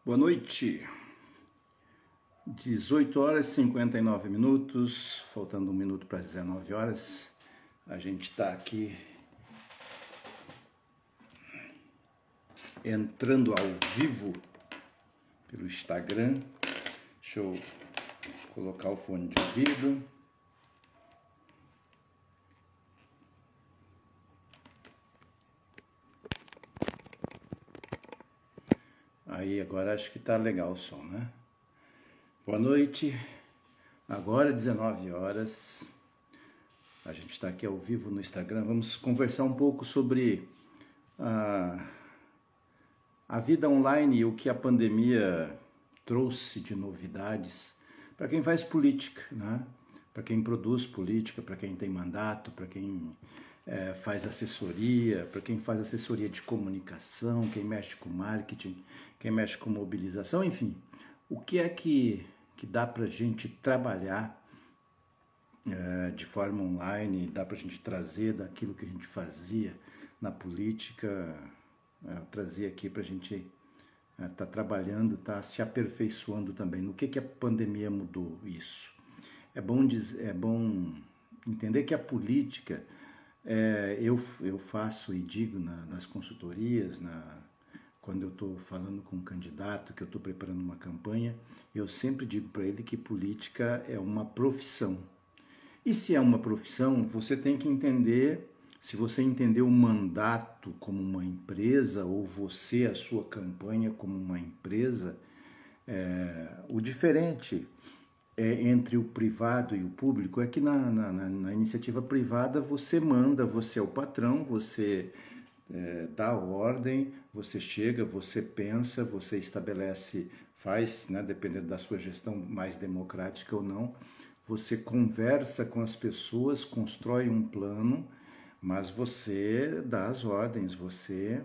Boa noite, 18 horas e 59 minutos, faltando um minuto para as 19 horas, a gente está aqui entrando ao vivo pelo Instagram. Deixa eu colocar o fone de ouvido. Aí agora acho que tá legal o som, né? Boa noite, agora 19 horas, a gente está aqui ao vivo no Instagram. Vamos conversar um pouco sobre a vida online e o que a pandemia trouxe de novidades para quem faz política, né? Para quem produz política, para quem tem mandato, para quem faz assessoria, para quem faz assessoria de comunicação, quem mexe com marketing, quem mexe com mobilização, enfim. O que é que dá para a gente trabalhar de forma online, dá para a gente trazer daquilo que a gente fazia na política, trazer aqui para a gente estar trabalhando, tá se aperfeiçoando também. No que a pandemia mudou isso? É bom entender que a política, eu faço e digo nas consultorias, quando eu estou falando com um candidato, que eu estou preparando uma campanha, eu sempre digo para ele que política é uma profissão. E se é uma profissão, você tem que entender, se você entender o mandato como uma empresa, ou você, a sua campanha como uma empresa, o diferente entre o privado e o público é que na iniciativa privada você manda, você é o patrão, você dá ordem, você chega, você pensa, você estabelece, faz, né, dependendo da sua gestão mais democrática ou não, você conversa com as pessoas, constrói um plano, mas você dá as ordens, você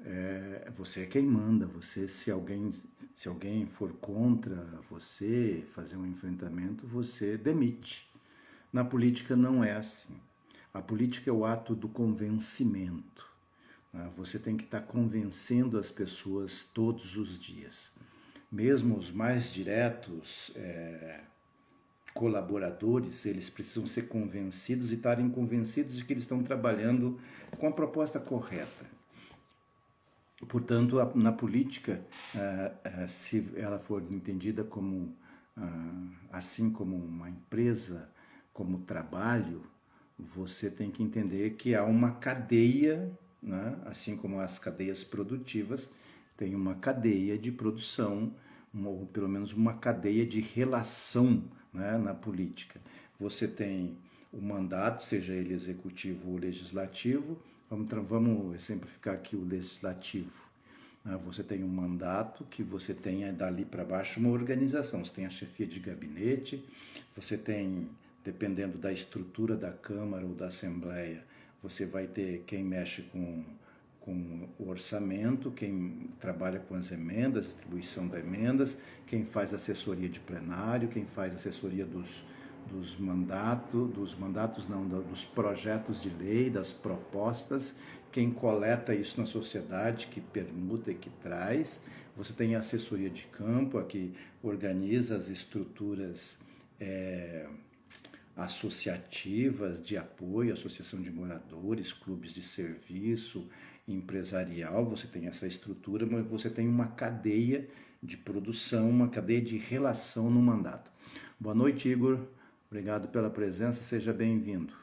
é quem manda. Você, se alguém for contra você fazer um enfrentamento, você demite. Na política não é assim. A política é o ato do convencimento. Você tem que estar convencendo as pessoas todos os dias. Mesmo os mais diretos colaboradores, eles precisam ser convencidos e estarem convencidos de que eles estão trabalhando com a proposta correta. Portanto, na política, se ela for entendida como, assim como uma empresa, como trabalho, você tem que entender que há uma cadeia, né? Assim como as cadeias produtivas, tem uma cadeia de produção, ou pelo menos uma cadeia de relação, né, na política. Você tem o mandato, seja ele executivo ou legislativo. Vamos exemplificar aqui o legislativo. Você tem um mandato que você tem dali para baixo uma organização. Você tem a chefia de gabinete, você tem, dependendo da estrutura da Câmara ou da Assembleia, você vai ter quem mexe com o orçamento, quem trabalha com as emendas, distribuição das emendas, quem faz assessoria de plenário, quem faz assessoria dos projetos de lei, das propostas, quem coleta isso na sociedade, que permuta e que traz. Você tem a assessoria de campo, a que organiza as estruturas associativas de apoio, associação de moradores, clubes de serviço, empresarial. Você tem essa estrutura, mas você tem uma cadeia de produção, uma cadeia de relação no mandato. Boa noite, Igor. Obrigado pela presença, seja bem-vindo.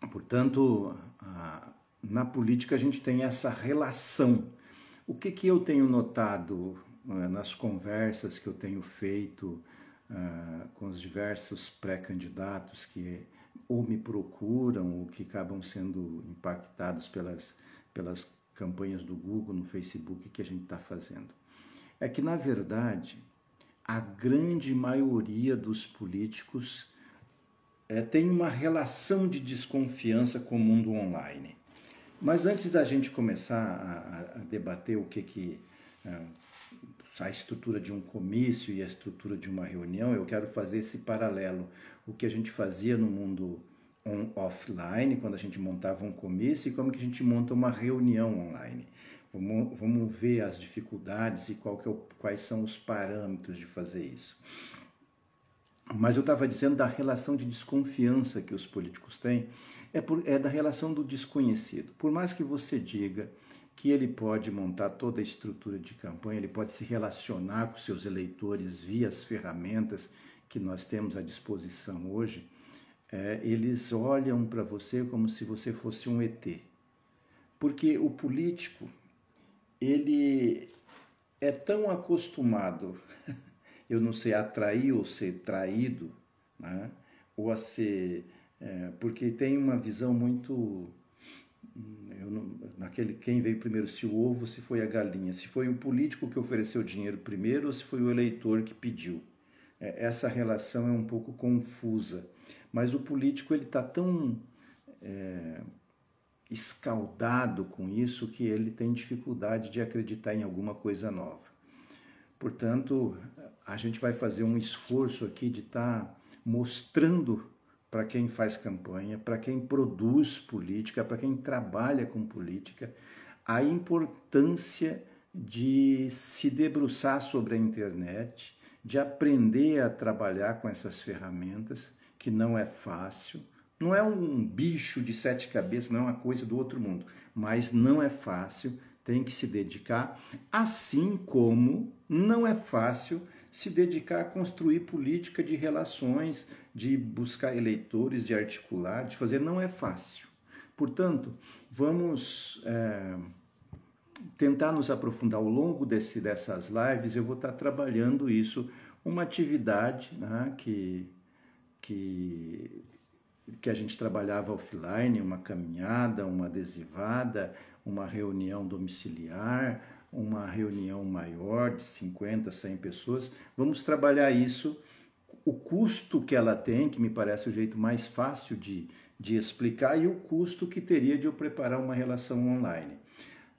Portanto, na política a gente tem essa relação. O que eu tenho notado nas conversas que eu tenho feito com os diversos pré-candidatos que ou me procuram ou que acabam sendo impactados pelas campanhas do Google, no Facebook que a gente está fazendo, é que, na verdade, a grande maioria dos políticos tem uma relação de desconfiança com o mundo online. Mas antes da gente começar a debater o que a estrutura de um comício e a estrutura de uma reunião, eu quero fazer esse paralelo. O que a gente fazia no mundo offline, quando a gente montava um comício, e como que a gente monta uma reunião online. Vamos ver as dificuldades e quais são os parâmetros de fazer isso. Mas eu estava dizendo da relação de desconfiança que os políticos têm, é da relação do desconhecido. Por mais que você diga que ele pode montar toda a estrutura de campanha, ele pode se relacionar com seus eleitores via as ferramentas que nós temos à disposição hoje, eles olham para você como se você fosse um ET. Porque o político, ele é tão acostumado, eu não sei, a atrair ou ser traído, né? Ou a ser... porque tem uma visão muito... quem veio primeiro, se o ovo, se foi a galinha, se foi o político que ofereceu dinheiro primeiro ou se foi o eleitor que pediu. Essa relação é um pouco confusa, mas o político ele está tão escaldado com isso que ele tem dificuldade de acreditar em alguma coisa nova. Portanto, a gente vai fazer um esforço aqui de estar mostrando para quem faz campanha, para quem produz política, para quem trabalha com política, a importância de se debruçar sobre a internet, de aprender a trabalhar com essas ferramentas, que não é fácil, não é um bicho de 7 cabeças, não é uma coisa do outro mundo, mas não é fácil, tem que se dedicar, assim como não é fácil se dedicar a construir política de relações, de buscar eleitores, de articular, de fazer, não é fácil. Portanto, vamos tentar nos aprofundar ao longo dessas lives. Eu vou estar trabalhando isso, uma atividade, né, que a gente trabalhava offline, uma caminhada, uma adesivada, uma reunião domiciliar, uma reunião maior de 50, 100 pessoas. Vamos trabalhar isso, o custo que ela tem, que me parece o jeito mais fácil de explicar, e o custo que teria de eu preparar uma relação online.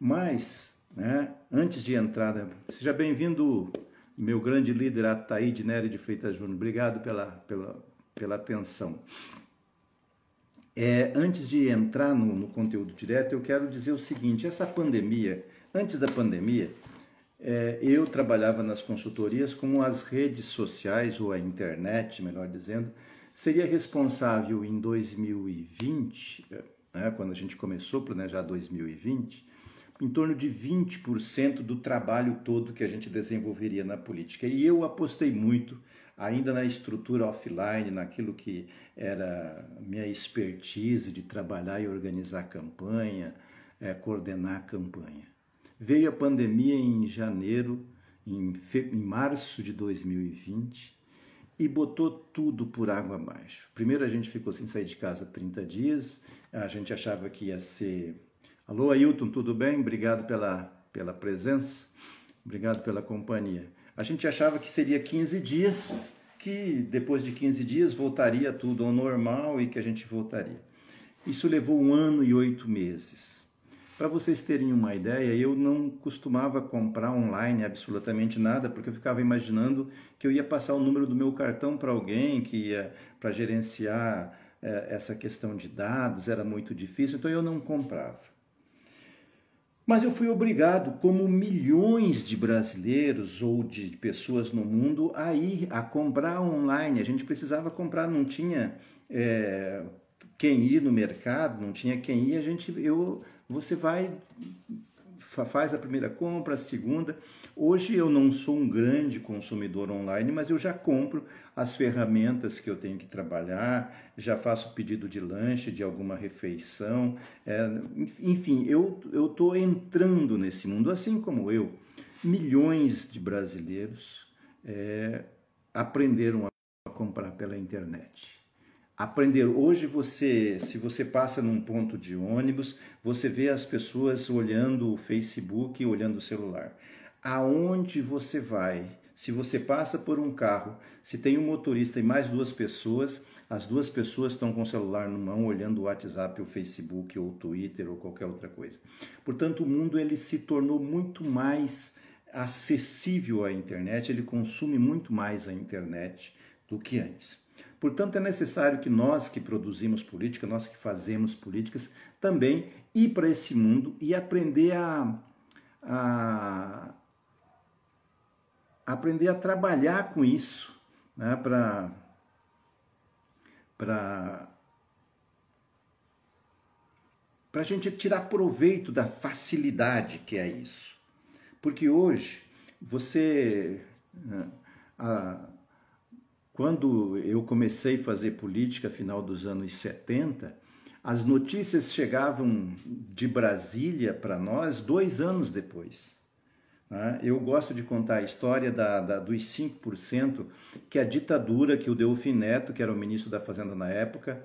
Mas, né, antes de entrar, seja bem-vindo, meu grande líder Ataíde Nery de Freitas Júnior. Obrigado pela atenção. Antes de entrar no conteúdo direto, eu quero dizer o seguinte: essa pandemia, antes da pandemia, eu trabalhava nas consultorias como as redes sociais, ou a internet, melhor dizendo, seria responsável em 2020, né, quando a gente começou a planejar 2020, em torno de 20% do trabalho todo que a gente desenvolveria na política. E eu apostei muito ainda na estrutura offline, naquilo que era minha expertise de trabalhar e organizar campanha, coordenar a campanha. Veio a pandemia em janeiro, em março de 2020, e botou tudo por água abaixo. Primeiro a gente ficou sem sair de casa 30 dias, a gente achava que ia ser... Alô, Ailton, tudo bem? Obrigado pela presença, obrigado pela companhia. A gente achava que seria 15 dias, que depois de 15 dias voltaria tudo ao normal e que a gente voltaria. Isso levou 1 ano e 8 meses. Para vocês terem uma ideia, eu não costumava comprar online absolutamente nada, porque eu ficava imaginando que eu ia passar o número do meu cartão para alguém, que ia para gerenciar essa questão de dados, era muito difícil, então eu não comprava. Mas eu fui obrigado, como milhões de brasileiros ou de pessoas no mundo, a ir a comprar online. A gente precisava comprar, não tinha quem ir no mercado, não tinha quem ir. Você faz a primeira compra, a segunda. Hoje eu não sou um grande consumidor online, mas eu já compro as ferramentas que eu tenho que trabalhar, já faço pedido de lanche, de alguma refeição, enfim, eu estou entrando nesse mundo, assim como eu. Milhões de brasileiros aprenderam a comprar pela internet. Hoje se você passa num ponto de ônibus, você vê as pessoas olhando o Facebook, olhando o celular. Aonde você vai, se você passa por um carro, se tem um motorista e mais 2 pessoas, as 2 pessoas estão com o celular na mão, olhando o WhatsApp, o Facebook, ou o Twitter, ou qualquer outra coisa. Portanto, o mundo ele se tornou muito mais acessível à internet, ele consome muito mais a internet do que antes. Portanto, é necessário que nós que produzimos política, nós que fazemos políticas, também ir para esse mundo e aprender a aprender a trabalhar com isso, né, para a gente tirar proveito da facilidade que é isso. Porque hoje, quando eu comecei a fazer política, final dos anos 70, as notícias chegavam de Brasília para nós 2 anos depois. Eu gosto de contar a história dos 5% que a ditadura, que o Delfim Neto, que era o ministro da Fazenda na época,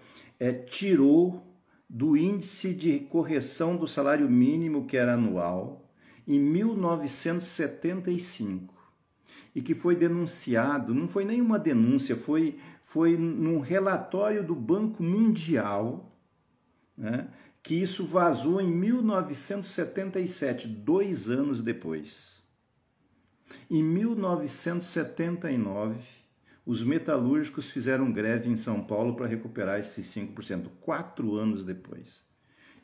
tirou do índice de correção do salário mínimo, que era anual, em 1975. E que foi denunciado, não foi nenhuma denúncia, foi num relatório do Banco Mundial, né, que isso vazou em 1977, 2 anos depois. Em 1979, os metalúrgicos fizeram greve em São Paulo para recuperar esses 5%, 4 anos depois.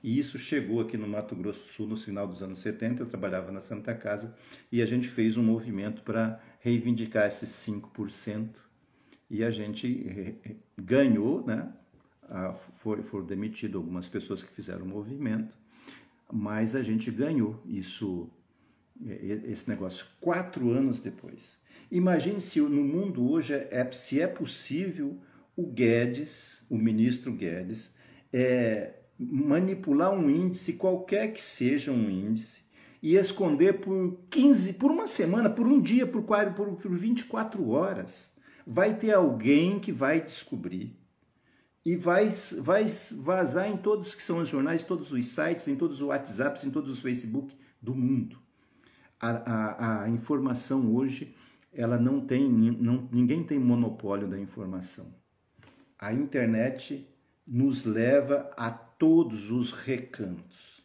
E isso chegou aqui no Mato Grosso do Sul no final dos anos 70, eu trabalhava na Santa Casa, e a gente fez um movimento para reivindicar esses 5%, e a gente ganhou, né? Foram demitidas algumas pessoas que fizeram o movimento, mas a gente ganhou esse negócio 4 anos depois. Imagine se no mundo hoje se é possível o Guedes, o ministro Guedes, manipular um índice, qualquer que seja um índice, e esconder por uma semana, por um dia, por 24 horas. Vai ter alguém que vai descobrir e vai vazar em todos que são os jornais, todos os sites, em todos os WhatsApps, em todos os Facebook do mundo. A informação hoje, ela ninguém tem monopólio da informação. A internet nos leva a todos os recantos.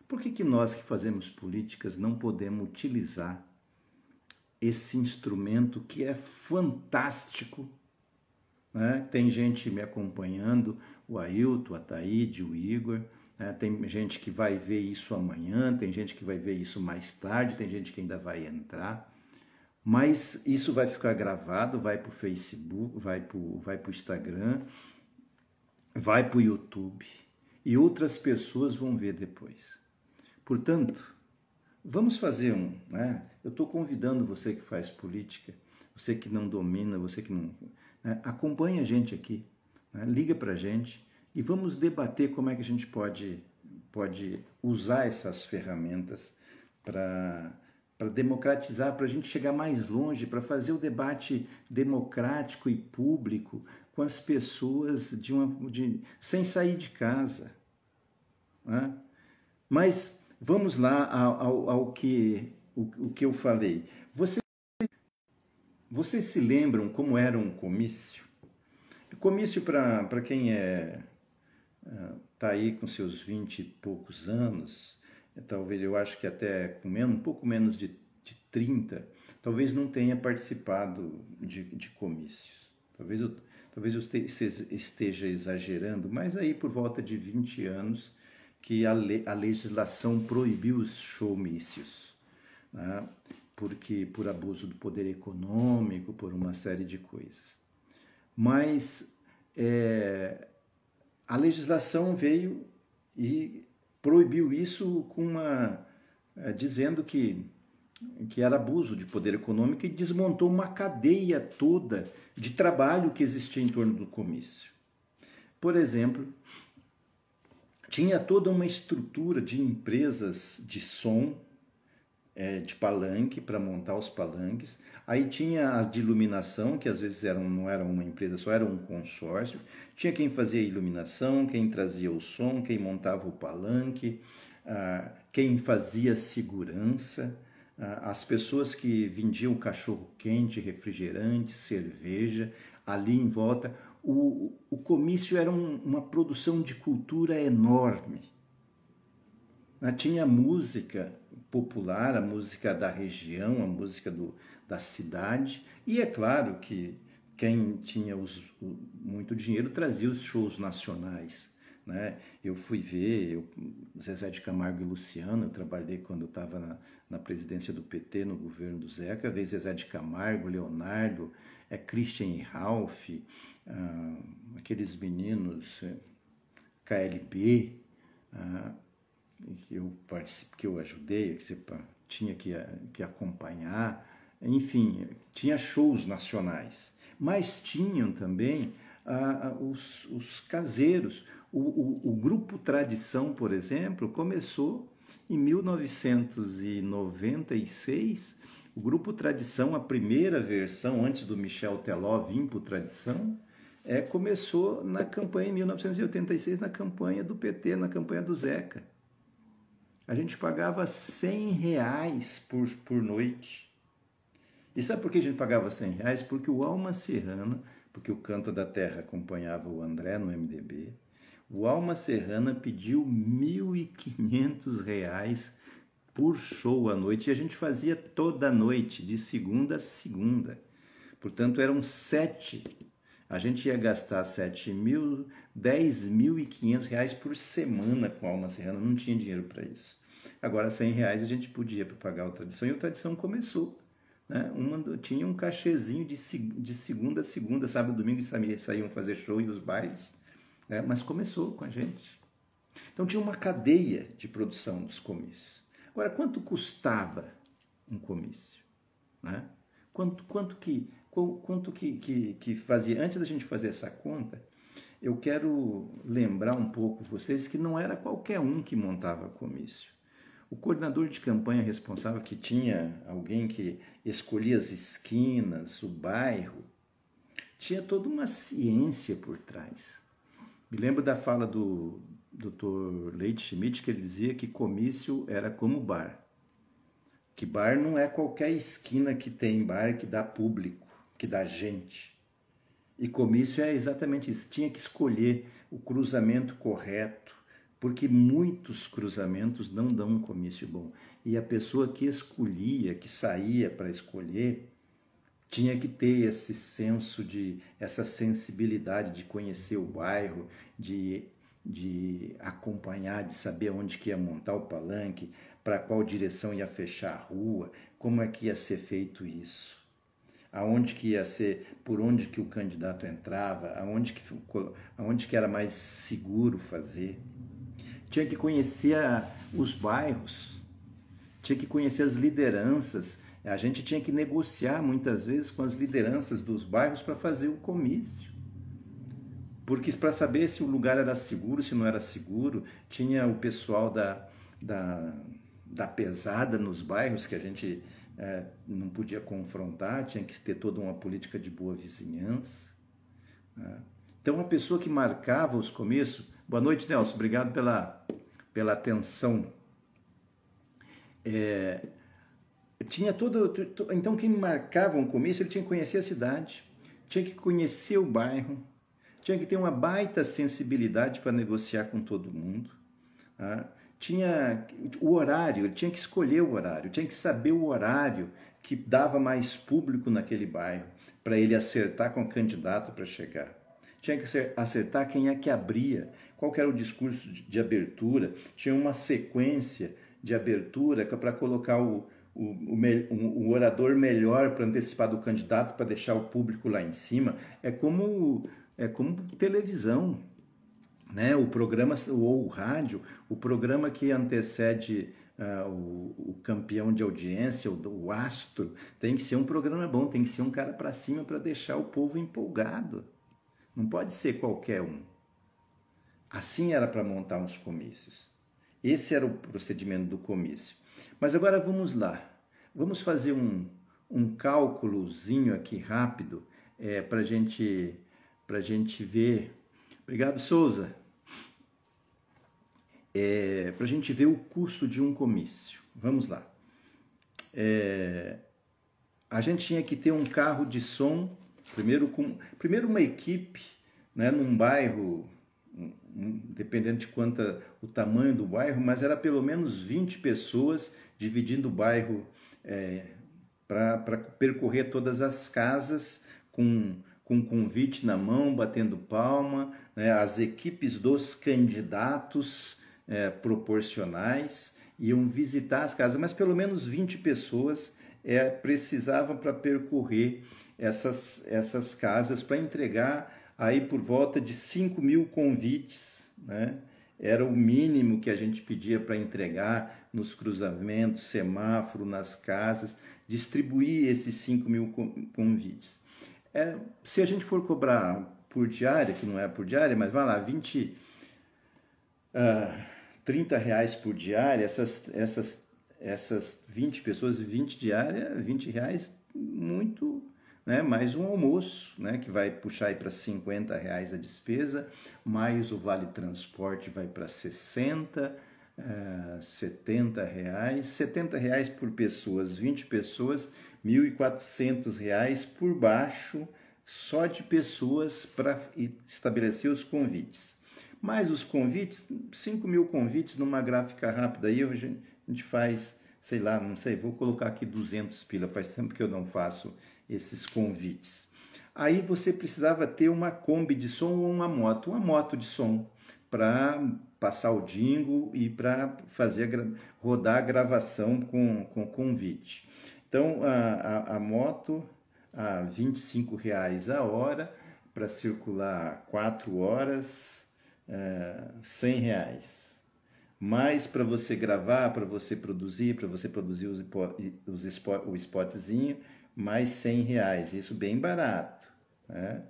Por que nós que fazemos políticas não podemos utilizar esse instrumento que é fantástico, né? Tem gente me acompanhando, o Ailton, a Taíde, o Igor, né? Tem gente que vai ver isso amanhã, tem gente que vai ver isso mais tarde, tem gente que ainda vai entrar, mas isso vai ficar gravado, vai para o Facebook, vai para o Instagram, vai para o YouTube, e outras pessoas vão ver depois. Portanto, vamos fazer né? Eu estou convidando você que faz política, você que não domina, você que não... Né? Acompanhe a gente aqui, né? Liga para a gente e vamos debater como é que a gente pode usar essas ferramentas para democratizar, para a gente chegar mais longe, para fazer o debate democrático e público com as pessoas sem sair de casa. Né? Mas vamos lá ao que eu falei. Vocês se lembram como era um comício? Comício, para quem tá aí com seus 20 e poucos anos, talvez eu acho que até com um pouco menos de 30, talvez não tenha participado de comícios. Talvez eu esteja exagerando, mas aí por volta de 20 anos que a legislação proibiu os showmícios, né? Porque por abuso do poder econômico, por uma série de coisas. Mas a legislação veio e proibiu isso dizendo que era abuso de poder econômico e desmontou uma cadeia toda de trabalho que existia em torno do comício. Por exemplo, tinha toda uma estrutura de empresas de som, de palanque, para montar os palanques. Aí tinha as de iluminação, que às vezes não era uma empresa só, era um consórcio. Tinha quem fazia a iluminação, quem trazia o som, quem montava o palanque, quem fazia segurança, as pessoas que vendiam cachorro-quente, refrigerante, cerveja, ali em volta. O comício era uma produção de cultura enorme. Tinha música popular, a música da região, a música da cidade, e é claro que quem tinha muito dinheiro trazia os shows nacionais, né? Eu fui ver Zezé de Camargo e Luciano, eu trabalhei quando estava na presidência do PT, no governo do Zeca, veio Zezé de Camargo, Leonardo, Christian e Ralph, aqueles meninos, KLB, que eu participei, que eu ajudei, que você tinha que acompanhar, enfim, tinha shows nacionais, mas tinham também os caseiros. O Grupo Tradição, por exemplo, começou em 1996. O Grupo Tradição, a primeira versão, antes do Michel Teló vir para o Tradição, começou na campanha em 1986, na campanha do PT, na campanha do Zeca. A gente pagava R$100 por noite. E sabe por que a gente pagava R$100? Porque o Alma Serrana, porque o Canto da Terra acompanhava o André no MDB, o Alma Serrana pediu R$1.500 por show à noite, e a gente fazia toda noite, de segunda a segunda. Portanto, eram 7. A gente ia gastar R$10.500 por semana com a Alma Serrana, não tinha dinheiro para isso. Agora, R$100 a gente podia para pagar o Tradição, e o Tradição começou. Né? Tinha um cachezinho de segunda a segunda, sábado e domingo, saíam fazer show e os bailes, né? Mas começou com a gente. Então tinha uma cadeia de produção dos comícios. Agora, quanto custava um comício? Né? Quanto que fazia? Antes da gente fazer essa conta, eu quero lembrar um pouco vocês que não era qualquer um que montava comício. O coordenador de campanha responsável, que tinha alguém que escolhia as esquinas, o bairro, tinha toda uma ciência por trás. Me lembro da fala do Dr. Leite Schmidt, que ele dizia que comício era como bar. Que bar não é qualquer esquina que tem bar que dá público, que dá gente. E comício é exatamente isso. Tinha que escolher o cruzamento correto, porque muitos cruzamentos não dão um comício bom. E a pessoa que escolhia, que saía para escolher, tinha que ter esse senso essa sensibilidade de conhecer o bairro, de acompanhar, de saber onde que ia montar o palanque, para qual direção ia fechar a rua, como é que ia ser feito isso, aonde que ia ser, por onde que o candidato entrava, aonde que era mais seguro fazer. Tinha que conhecer os bairros, tinha que conhecer as lideranças. A gente tinha que negociar muitas vezes com as lideranças dos bairros para fazer o comício. Porque para saber se o lugar era seguro, se não era seguro, tinha o pessoal da pesada nos bairros que a gente não podia confrontar, tinha que ter toda uma política de boa vizinhança. Então, a pessoa que marcava os comícios... Boa noite, Nelson, obrigado pela atenção. Tinha então, quem marcava um comício, ele tinha que conhecer a cidade, tinha que conhecer o bairro, tinha que ter uma baita sensibilidade para negociar com todo mundo. Tinha o horário, ele tinha que escolher o horário, tinha que saber o horário que dava mais público naquele bairro, para ele acertar com o candidato para chegar. Tinha que acertar quem é que abria, qual que era o discurso de abertura, tinha uma sequência de abertura para colocar o orador melhor para antecipar do candidato, para deixar o público lá em cima. É como televisão, né? O programa, ou o rádio, o programa que antecede o campeão de audiência, o astro, tem que ser um programa bom, tem que ser um cara para cima para deixar o povo empolgado. Não pode ser qualquer um. Assim era para montar uns comícios. Esse era o procedimento do comício. Mas agora vamos lá. Vamos fazer um cálculozinho aqui rápido para a gente ver. Obrigado, Souza. Para a gente ver o custo de um comício. Vamos lá. A gente tinha que ter um carro de som, primeiro uma equipe, né, num bairro, dependendo de quanto o tamanho do bairro, mas era pelo menos 20 pessoas dividindo o bairro para percorrer todas as casas com com convite na mão, batendo palma, né? As equipes dos candidatos proporcionais iam visitar as casas, mas pelo menos 20 pessoas precisavam para percorrer essas casas para entregar aí por volta de 5.000 convites, né? Era o mínimo que a gente pedia para entregar nos cruzamentos, semáforo, nas casas, distribuir esses 5.000 convites. Se a gente for cobrar por diária, que não é por diária, mas vai lá, 30 reais por diária, essas 20 pessoas, 20 diária, 20 reais, muito, né? Mais um almoço, né? Que vai puxar aí para 50 reais a despesa, mais o vale transporte vai para 60, 70 reais, 70 reais por pessoas, 20 pessoas, 1.400 reais por baixo, só de pessoas para estabelecer os convites. Mais os convites, 5.000 convites numa gráfica rápida, aí a gente faz, sei lá, não sei, vou colocar aqui 200 pila, faz tempo que eu não faço esses convites. Aí você precisava ter uma Kombi de som ou uma moto de som, para passar o jingle e para rodar a gravação com convite. Então, a moto, a R$25 a hora, para circular 4 horas, R$100. Mais para você gravar, para você produzir o spotzinho, mais R$100. Isso bem barato, né?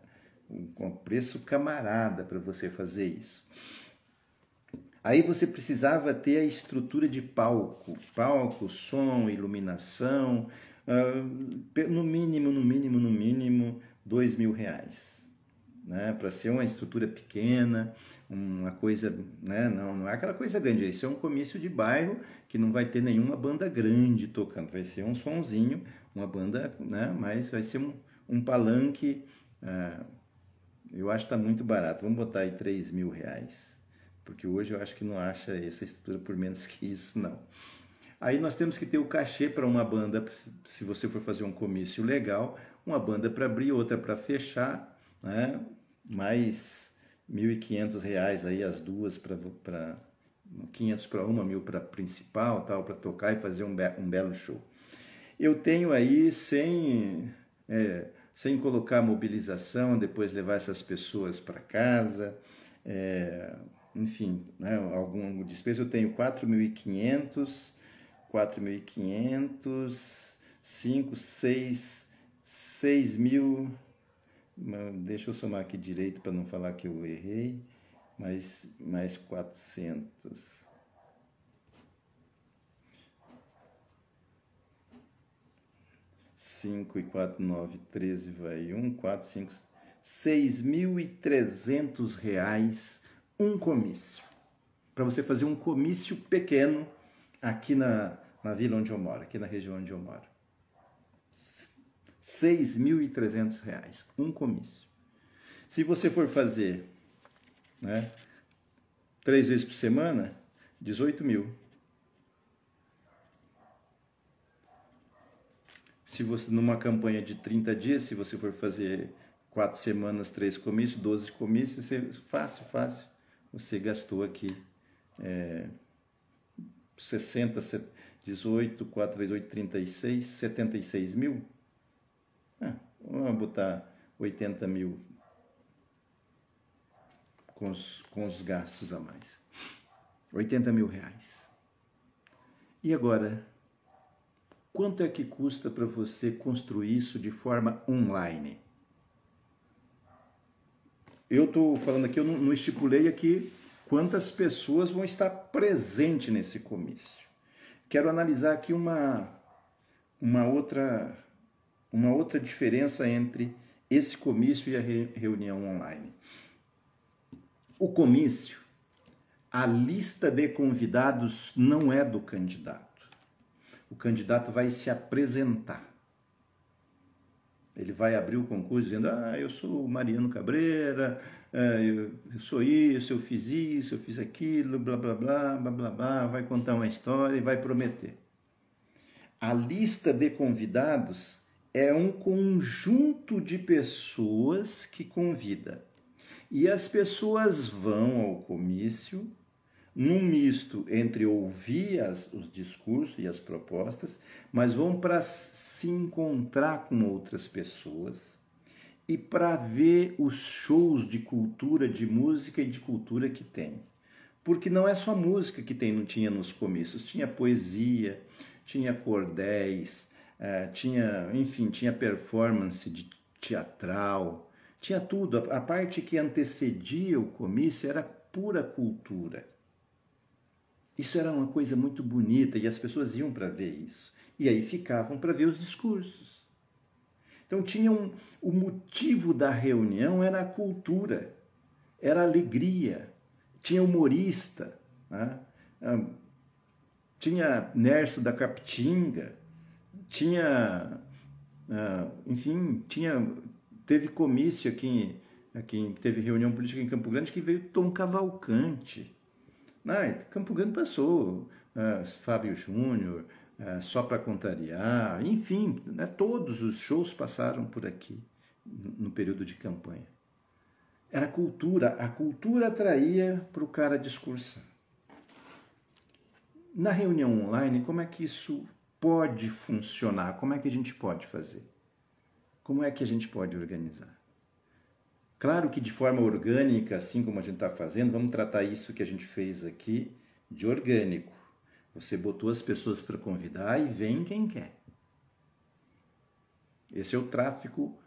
Com preço camarada para você fazer isso. Aí você precisava ter a estrutura de palco, som, iluminação, no mínimo R$2.000, né? Para ser uma estrutura pequena, uma coisa, né? Não é aquela coisa grande, isso é um comício de bairro que não vai ter nenhuma banda grande tocando, vai ser um sonzinho, uma banda, né? Mas vai ser um palanque. Eu acho que está muito barato, vamos botar aí R$3.000, porque hoje eu acho que não acha essa estrutura por menos que isso, não. Aí nós temos que ter o cachê para uma banda, se você for fazer um comício legal, uma banda para abrir, outra para fechar, né? Mais R$1.500 aí as duas, para 500 para uma, 1.000 para principal, tal, para tocar e fazer um belo show. Eu tenho aí sem colocar mobilização, depois levar essas pessoas para casa, enfim, né, algum despesa, eu tenho 4.500, 5, 6.000, deixa eu somar aqui direito para não falar que eu errei, mais 400. 5 e 4, 9, 13, vai 1, 4, 5, R$6.300 um comício. Para você fazer um comício pequeno aqui na vila onde eu moro, aqui na região onde eu moro. R$6.300 um comício. Se você for fazer, né, 3 vezes por semana, 18.000. Se você, numa campanha de 30 dias, se você for fazer 4 semanas, 3 comícios, 12 comícios, fácil, você gastou aqui 60, 18, 4 vezes 8, 36, 76.000. Vamos botar 80.000 com os gastos a mais. R$80.000. E agora, quanto é que custa para você construir isso de forma online? Eu estou falando aqui, eu não estipulei aqui quantas pessoas vão estar presentes nesse comício. Quero analisar aqui uma outra diferença entre esse comício e a reunião online. O comício, a lista de convidados não é do candidato. O candidato vai se apresentar. Ele vai abrir o concurso dizendo, eu sou o Mariano Cabreira, eu sou isso, eu fiz aquilo, blá, blá, blá, blá, blá, blá, vai contar uma história e vai prometer. A lista de convidados é um conjunto de pessoas que convida. E as pessoas vão ao comício num misto entre ouvir os discursos e as propostas, mas vão para se encontrar com outras pessoas e para ver os shows de cultura, de música e de cultura que tem. Porque não é só música que tinha nos comícios, tinha poesia, tinha cordéis, tinha performance de teatral, tinha tudo. A parte que antecedia o comício era pura cultura. Isso era uma coisa muito bonita e as pessoas iam para ver isso. E aí ficavam para ver os discursos. Então o motivo da reunião era a cultura, era a alegria. Tinha humorista, né? Tinha Nerso da Capitinga, teve comício aqui, teve reunião política em Campo Grande que veio Tom Cavalcante. Campo Grande passou, Fábio Júnior, Só Pra Contrariar, enfim, né, todos os shows passaram por aqui no período de campanha. Era cultura, a cultura atraía para o cara discursar. Na reunião online, como é que isso pode funcionar? Como é que a gente pode fazer? Como é que a gente pode organizar? Claro que de forma orgânica, assim como a gente está fazendo, vamos tratar isso que a gente fez aqui de orgânico. Você botou as pessoas para convidar e vem quem quer. Esse é o tráfego,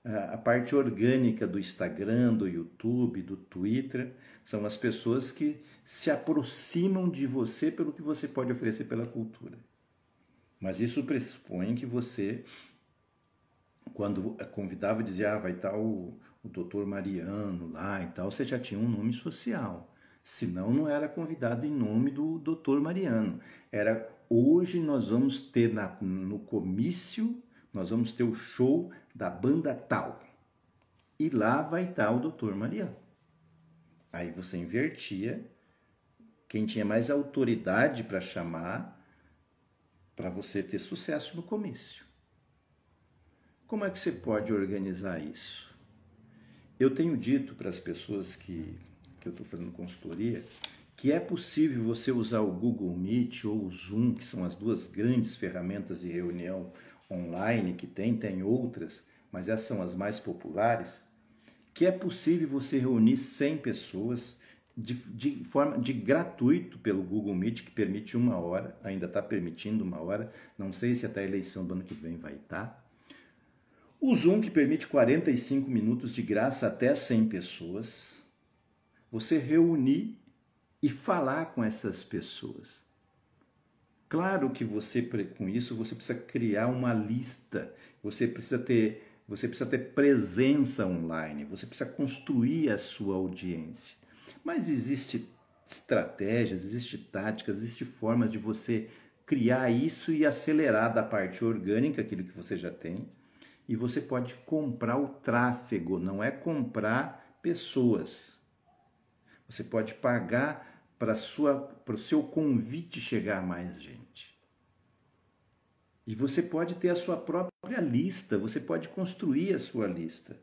a parte orgânica do Instagram, do YouTube, do Twitter, são as pessoas que se aproximam de você pelo que você pode oferecer pela cultura. Mas isso pressupõe que você, quando convidava, dizia, vai estar o doutor Mariano lá e tal, você já tinha um nome social. Senão não era convidado em nome do doutor Mariano. Era, hoje nós vamos ter no comício, nós vamos ter o show da banda tal. E lá vai estar o doutor Mariano. Aí você invertia quem tinha mais autoridade para chamar, para você ter sucesso no comício. Como é que você pode organizar isso? Eu tenho dito para as pessoas que eu estou fazendo consultoria, que é possível você usar o Google Meet ou o Zoom, que são as duas grandes ferramentas de reunião online que tem outras, mas essas são as mais populares, que é possível você reunir 100 pessoas de forma gratuito pelo Google Meet, que permite 1 hora, ainda está permitindo 1 hora, não sei se até a eleição do ano que vem vai estar. O Zoom, que permite 45 minutos de graça até 100 pessoas. Você reunir e falar com essas pessoas. Claro que com isso, você precisa criar uma lista, você precisa ter presença online, você precisa construir a sua audiência. Mas existem estratégias, existem táticas, existem formas de você criar isso e acelerar da parte orgânica, aquilo que você já tem, e você pode comprar o tráfego, não é comprar pessoas. Você pode pagar para o seu convite chegar a mais gente. E você pode ter a sua própria lista, você pode construir a sua lista.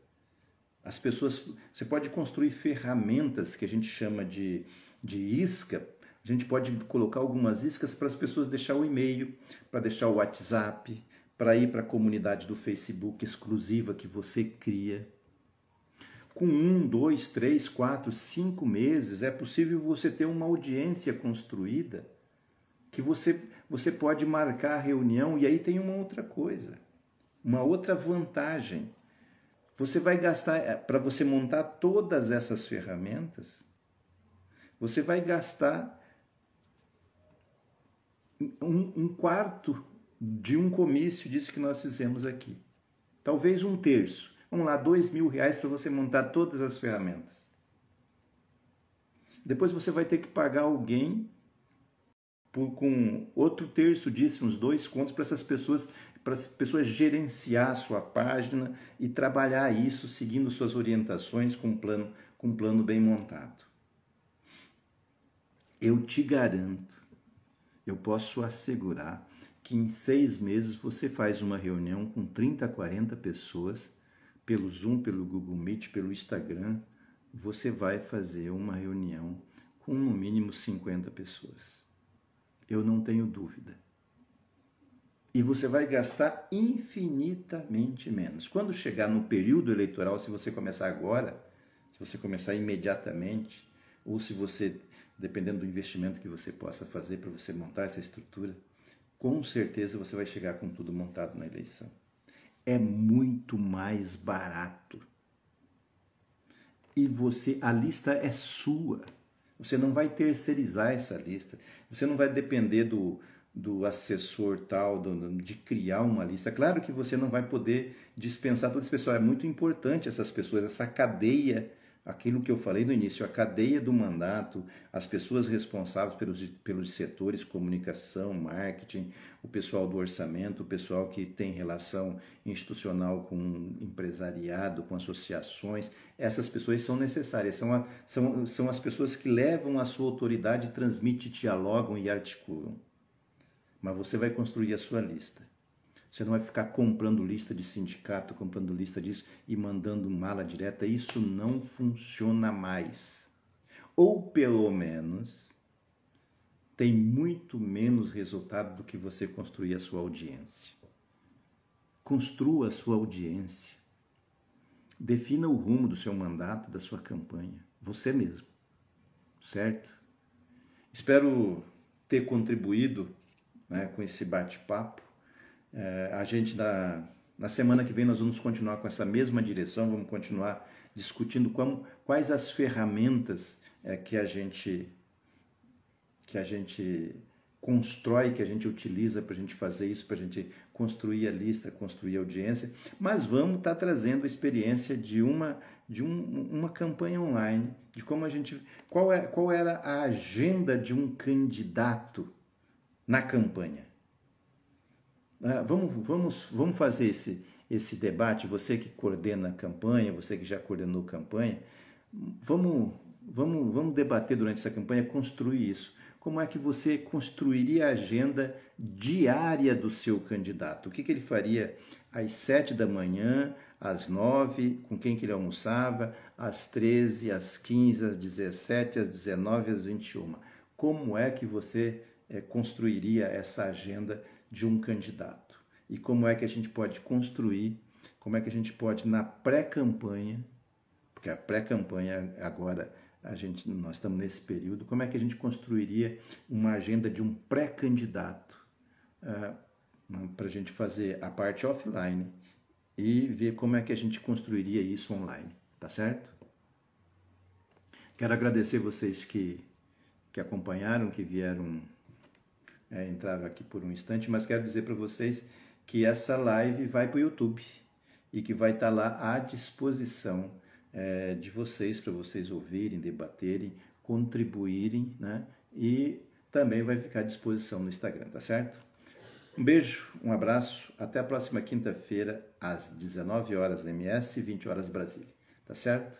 Você pode construir ferramentas que a gente chama de isca. A gente pode colocar algumas iscas para as pessoas deixar o e-mail, para deixar o WhatsApp, para ir para a comunidade do Facebook exclusiva que você cria. Com 1, 2, 3, 4, 5 meses, é possível você ter uma audiência construída que você pode marcar a reunião. E aí tem uma outra coisa, uma outra vantagem. Você vai gastar, para você montar todas essas ferramentas, você vai gastar um quarto de um comício disso que nós fizemos aqui. Talvez 1/3. Vamos lá, R$2.000 para você montar todas as ferramentas. Depois você vai ter que pagar alguém com outro terço disso, uns 2 contos, para as pessoas gerenciar a sua página e trabalhar isso seguindo suas orientações com um plano bem montado. Eu te garanto eu posso assegurar que em 6 meses você faz uma reunião com 30, 40 pessoas, pelo Zoom, pelo Google Meet, pelo Instagram, você vai fazer uma reunião com no mínimo 50 pessoas. Eu não tenho dúvida. E você vai gastar infinitamente menos. Quando chegar no período eleitoral, se você começar agora, se você começar imediatamente, ou se você, dependendo do investimento que você possa fazer para você montar essa estrutura, com certeza você vai chegar com tudo montado na eleição. É muito mais barato. E a lista é sua. Você não vai terceirizar essa lista. Você não vai depender do assessor tal, de criar uma lista. Claro que você não vai poder dispensar todo esse pessoal. É muito importante essas pessoas, essa cadeia, aquilo que eu falei no início, a cadeia do mandato, as pessoas responsáveis pelos setores, comunicação, marketing, o pessoal do orçamento, o pessoal que tem relação institucional com empresariado, com associações, essas pessoas são necessárias, são as pessoas que levam a sua autoridade, transmitem, dialogam e articulam. Mas você vai construir a sua lista. Você não vai ficar comprando lista de sindicato, comprando lista disso e mandando mala direta. Isso não funciona mais. Ou pelo menos tem muito menos resultado do que você construir a sua audiência. Construa a sua audiência. Defina o rumo do seu mandato, da sua campanha. Você mesmo. Certo? Espero ter contribuído, né, com esse bate-papo. A gente, na semana que vem, nós vamos continuar com essa mesma direção, vamos continuar discutindo quais as ferramentas que a gente constrói, que a gente utiliza para a gente fazer isso, para a gente construir a lista, construir a audiência, mas vamos estar trazendo a experiência de uma campanha online, de como qual era a agenda de um candidato na campanha. Vamos fazer esse debate, você que coordena a campanha, você que já coordenou campanha, vamos debater durante essa campanha, construir isso. Como é que você construiria a agenda diária do seu candidato? O que ele faria às 7 da manhã, às 9, com quem que ele almoçava, às 13, às 15, às 17, às 19, às 21. Como é que você construiria essa agenda de um candidato? E como é que a gente pode construir, como é que a gente pode, na pré-campanha, porque a pré-campanha agora, nós estamos nesse período, como é que a gente construiria uma agenda de um pré-candidato para a gente fazer a parte offline e ver como é que a gente construiria isso online, tá certo? Quero agradecer vocês que acompanharam, que vieram, entraram aqui por um instante, mas quero dizer para vocês que essa live vai para o YouTube e que vai estar lá à disposição de vocês, para vocês ouvirem, debaterem, contribuírem, né? E também vai ficar à disposição no Instagram, tá certo? Um beijo, um abraço, até a próxima quinta-feira, às 19 horas MS, 20 horas Brasília, tá certo?